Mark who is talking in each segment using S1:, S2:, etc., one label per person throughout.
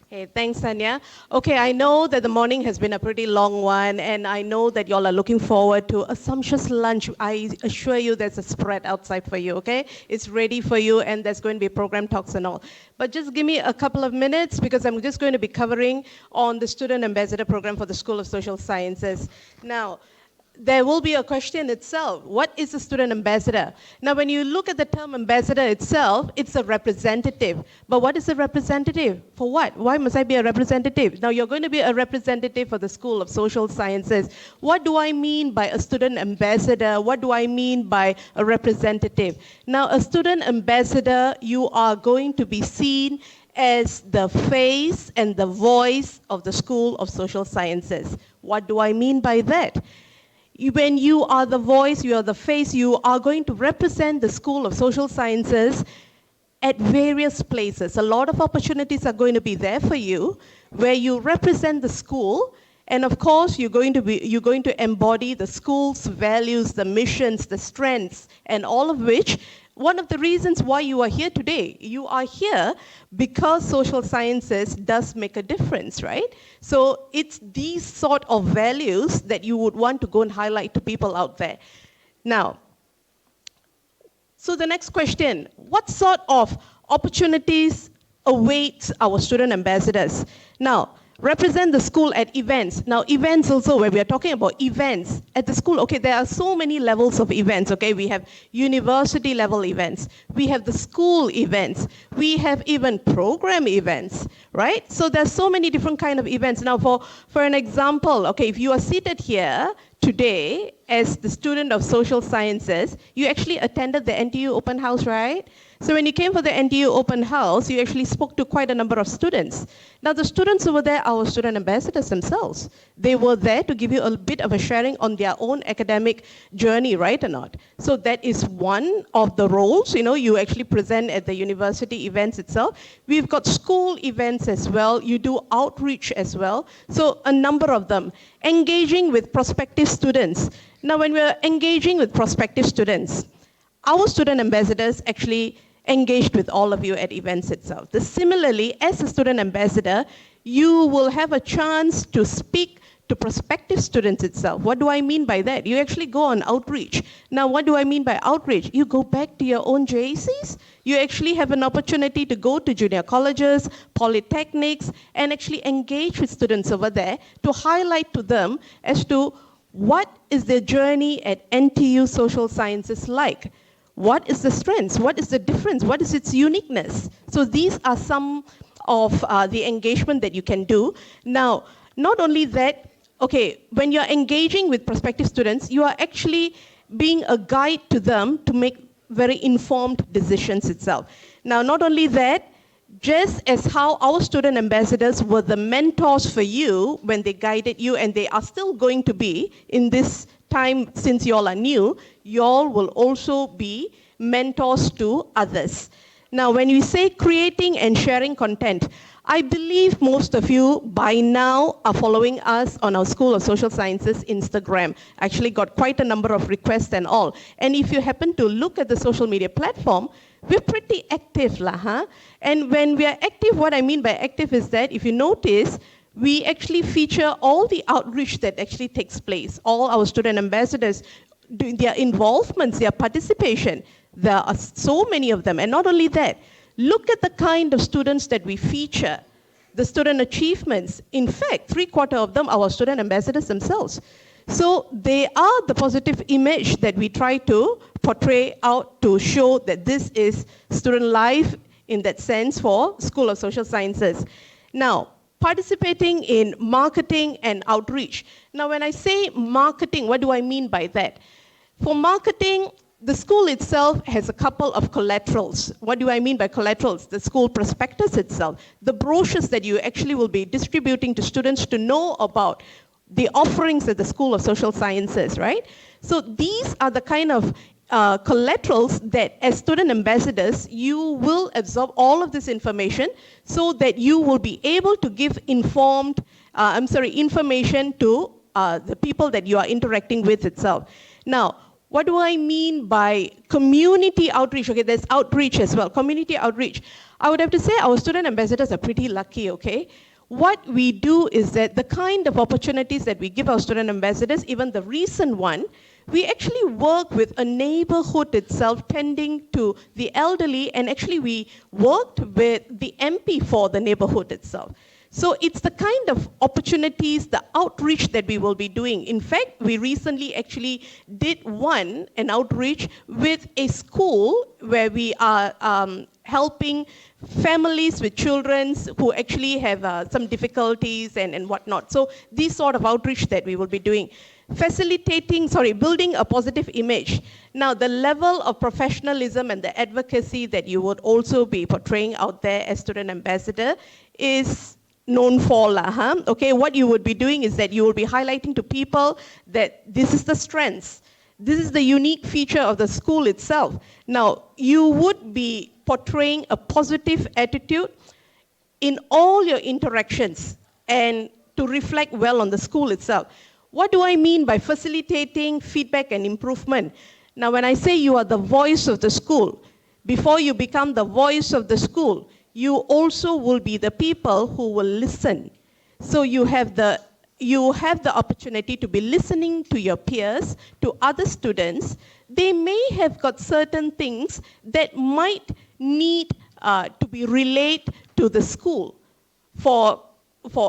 S1: Hey, thanks, Tanya. Okay, I know that the morning has been a pretty long one, and I know that y'all are looking forward to a sumptuous lunch. I assure you there's a spread outside for you, okay? It's ready for you, and there's going to be program talks and all. But just give me a couple of minutes, because I'm just going to be covering on the Student Ambassador Program for the School of Social Sciences. Now, there will be a question itself. What is a student ambassador? Now, when you look at the term ambassador itself, it's a representative. But what is a representative? For what? Why must I be a representative? Now, you're going to be a representative for the School of Social Sciences. What do I mean by a student ambassador? What do I mean by a representative? Now, a student ambassador, you are going to be seen as the face and the voice of the School of Social Sciences. What do I mean by that? When you are the voice, you are the face, you are going to represent the School of Social Sciences at various places. A lot of opportunities are going to be there for you, where you represent the school, and of course, you're going to embody the school's values, the missions, the strengths, and all of which. One of the reasons why you are here today, you are here because social sciences does make a difference, right? So it's these sort of values that you would want to go and highlight to people out there. Now, so the next question, what sort of opportunities await our student ambassadors? Now, represent the school at events. Now, events also, where we are talking about events at the school, okay, there are so many levels of events, okay? We have university level events, we have the school events, we have even program events, right? So there's so many different kind of events. Now, for an example, okay, if you are seated here today as the student of social sciences, you actually attended the NTU open house, right? So when you came for the NTU open house, you actually spoke to quite a number of students. Now the students over there are our student ambassadors themselves. They were there to give you a bit of a sharing on their own academic journey, right or not? So that is one of the roles, you actually present at the university events itself. We've got school events as well. You do outreach as well. So a number of them. Engaging with prospective students. Now when we're engaging with prospective students, our student ambassadors actually engaged with all of you at events itself. Similarly, as a student ambassador, you will have a chance to speak to prospective students itself. What do I mean by that? You actually go on outreach. Now, what do I mean by outreach? You go back to your own JCs. You actually have an opportunity to go to junior colleges, polytechnics, and actually engage with students over there to highlight to them as to what is their journey at NTU Social Sciences like. What is the strengths? What is the difference? What is its uniqueness? So these are some of the engagement that you can do. Now, not only that, okay, when you're engaging with prospective students, you are actually being a guide to them to make very informed decisions itself. Now, not only that, just as how our student ambassadors were the mentors for you when they guided you, and they are still going to be in this time since y'all are new, y'all will also be mentors to others. Now, when we say creating and sharing content, I believe most of you by now are following us on our School of Social Sciences Instagram. Actually got quite a number of requests and all. And if you happen to look at the social media platform, we're pretty active, huh? And when we are active, what I mean by active is that if you notice, we actually feature all the outreach that actually takes place. All our student ambassadors, their involvements, their participation. There are so many of them. And not only that, look at the kind of students that we feature, the student achievements. In fact, 3/4 of them are our student ambassadors themselves. So they are the positive image that we try to portray out to show that this is student life in that sense for School of Social Sciences. Now, participating in marketing and outreach. Now, when I say marketing, what do I mean by that? For marketing, the school itself has a couple of collaterals. What do I mean by collaterals? The school prospectus itself, the brochures that you actually will be distributing to students to know about the offerings at the School of Social Sciences, right? So these are the kind of collaterals that as student ambassadors, you will absorb all of this information so that you will be able to give information to the people that you are interacting with itself. Now, What do I mean by community outreach? Okay, there's outreach as well, community outreach. I would have to say our student ambassadors are pretty lucky, okay? What we do is that the kind of opportunities that we give our student ambassadors, even the recent one, we actually work with a neighborhood itself tending to the elderly, and actually we worked with the MP for the neighborhood itself. So it's the kind of opportunities, the outreach that we will be doing. In fact, we recently actually did an outreach with a school where we are helping families with children who actually have some difficulties and whatnot. So these sort of outreach that we will be doing. Building a positive image. Now, the level of professionalism and the advocacy that you would also be portraying out there as student ambassador is known for. Okay, what you would be doing is that you will be highlighting to people that this is the strengths. This is the unique feature of the school itself. Now, you would be portraying a positive attitude in all your interactions and to reflect well on the school itself. What do I mean by facilitating feedback and improvement? Now, when I say you are the voice of the school, before you become the voice of the school, you also will be the people who will listen. So you have the opportunity to be listening to your peers, to other students. They may have got certain things that might need to be relayed to the school for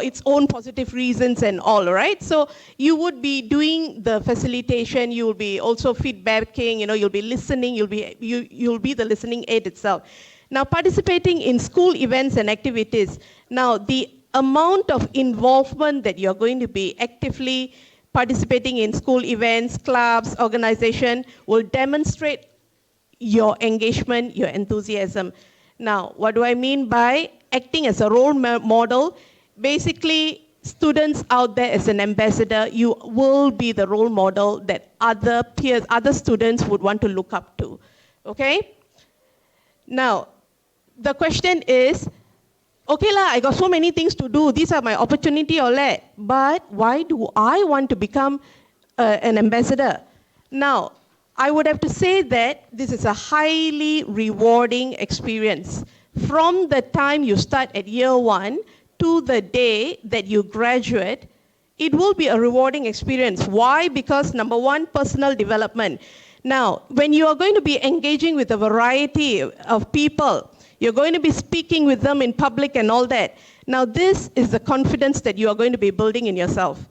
S1: its own positive reasons and all, right? So you would be doing the facilitation, you will be also feedbacking, you'll be listening, you'll be the listening aid itself. Now, participating in school events and activities. Now, the amount of involvement that you're going to be actively participating in school events, clubs, organization will demonstrate your engagement, your enthusiasm. Now, what do I mean by acting as a role model? Basically, students out there as an ambassador, you will be the role model that other peers, other students would want to look up to, okay? Now, the question is, okay I got so many things to do, these are my opportunity or that, but why do I want to become an ambassador? Now, I would have to say that this is a highly rewarding experience. From the time you start at year 1 to the day that you graduate, it will be a rewarding experience. Why? Because number 1, personal development. Now, when you are going to be engaging with a variety of people, you're going to be speaking with them in public and all that. Now, this is the confidence that you are going to be building in yourself.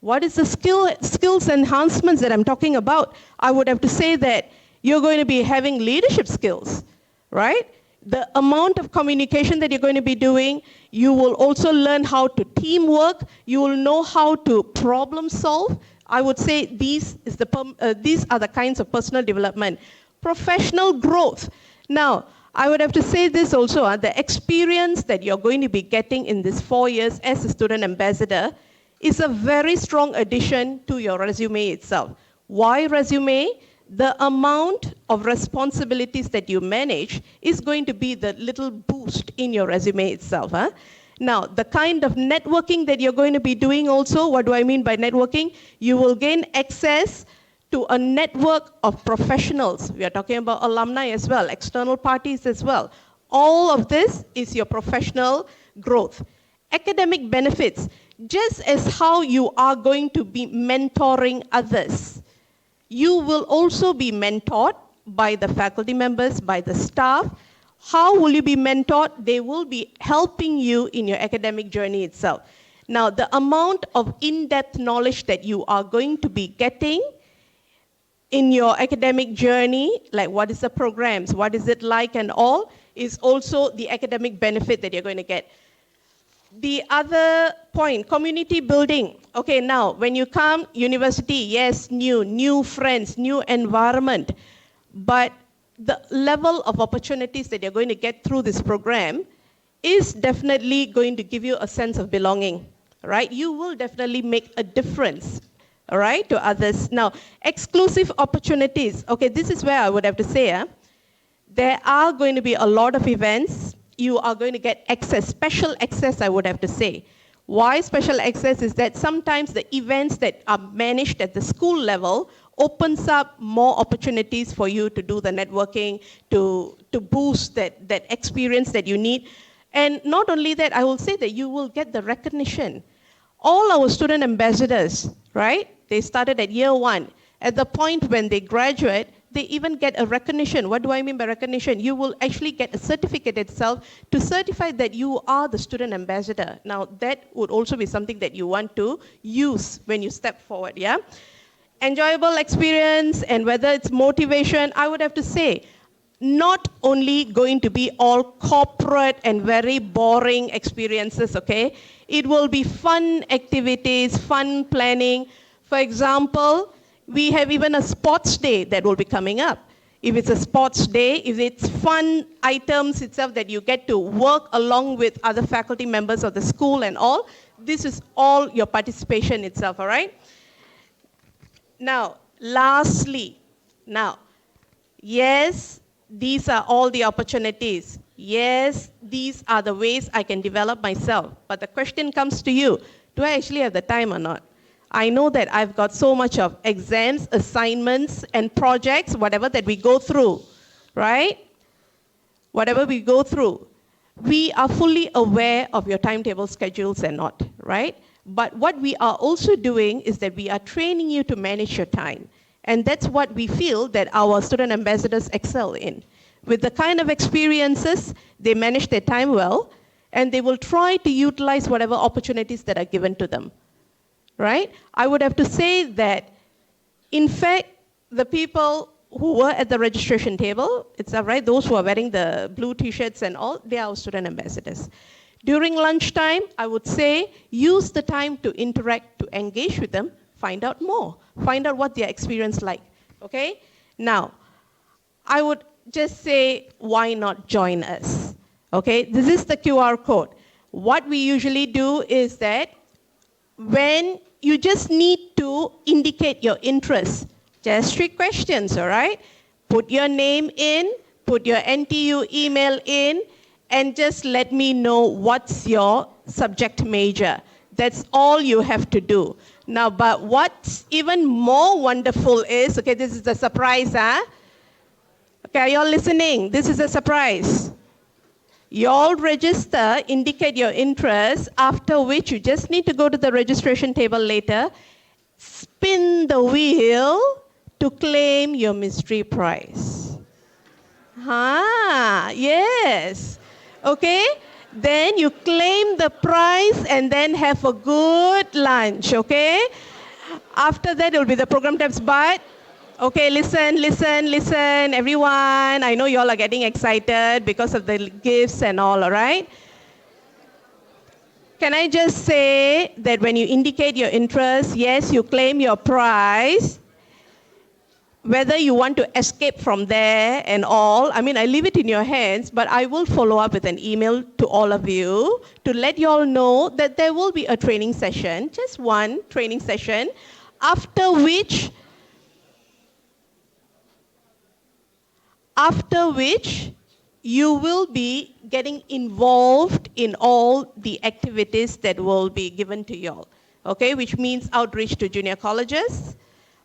S1: What is the skills enhancements that I'm talking about? I would have to say that you're going to be having leadership skills, right? The amount of communication that you're going to be doing, you will also learn how to teamwork, you will know how to problem solve. I would say these are the kinds of personal development. Professional growth. Now, I would have to say this also, the experience that you're going to be getting in these 4 years as a student ambassador is a very strong addition to your resume itself. Why resume? The amount of responsibilities that you manage is going to be the little boost in your resume itself. Now, the kind of networking that you're going to be doing also, what do I mean by networking? You will gain access to a network of professionals. We are talking about alumni as well, external parties as well. All of this is your professional growth. Academic benefits, just as how you are going to be mentoring others, you will also be mentored by the faculty members, by the staff. How will you be mentored? They will be helping you in your academic journey itself. Now, the amount of in-depth knowledge that you are going to be getting in your academic journey, like what is the programs, what is it like and all, is also the academic benefit that you're going to get. The other point, community building. Okay, now, when you come, university, yes, new friends, new environment, but the level of opportunities that you're going to get through this program is definitely going to give you a sense of belonging, right? You will definitely make a difference, all right, to others. Now, exclusive opportunities. Okay, this is where I would have to say, there are going to be a lot of events. You are going to get access, special access, I would have to say. Why special access is that sometimes the events that are managed at the school level opens up more opportunities for you to do the networking, to boost that experience that you need. And not only that, I will say that you will get the recognition. All our student ambassadors, right? They started at year 1. At the point when they graduate, they even get a recognition. What do I mean by recognition? You will actually get a certificate itself to certify that you are the student ambassador. Now, that would also be something that you want to use when you step forward, yeah? Enjoyable experience, and whether it's motivation, I would have to say, not only going to be all corporate and very boring experiences, okay? It will be fun activities, fun planning. For example, we have even a sports day that will be coming up. If it's a sports day, if it's fun items itself that you get to work along with other faculty members of the school and all, this is all your participation itself, all right? Now, lastly, yes, these are all the opportunities. Yes, these are the ways I can develop myself. But the question comes to you, do I actually have the time or not? I know that I've got so much of exams, assignments, and projects, whatever that we go through, right? Whatever we go through. We are fully aware of your timetable schedules and not, right? But what we are also doing is that we are training you to manage your time. And that's what we feel that our student ambassadors excel in. With the kind of experiences, they manage their time well, and they will try to utilize whatever opportunities that are given to them, right? I would have to say that, in fact, the people who were at the registration table, it's all right, those who are wearing the blue t-shirts and all, they are our student ambassadors. During lunchtime, I would say, use the time to interact, to engage with them, find out more, find out what their experience like, okay? Now, I would just say, why not join us, okay? This is the QR code. What we usually do is that when you just need to indicate your interest, just 3 questions, all right? Put your name in, put your NTU email in, and just let me know what's your subject major. That's all you have to do. Now, but what's even more wonderful is, okay, this is a surprise, huh? Okay, are you all listening? This is a surprise. You all register, indicate your interest, after which you just need to go to the registration table later, spin the wheel to claim your mystery prize. Yes. Okay? Then you claim the prize and then have a good lunch, okay? After that, it will be the program times, but okay, listen, everyone. I know you all are getting excited because of the gifts and all right? Can I just say that when you indicate your interest, yes, you claim your prize, whether you want to escape from there and all, I mean, I leave it in your hands, but I will follow up with an email to all of you to let you all know that there will be a training session, just one training session, after which you will be getting involved in all the activities that will be given to you all, okay, which means outreach to junior colleges,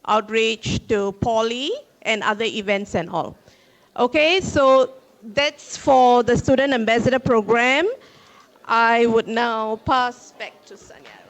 S1: outreach to poly, and other events and all. Okay, so that's for the Student Ambassador Program. I would now pass back to Sanya.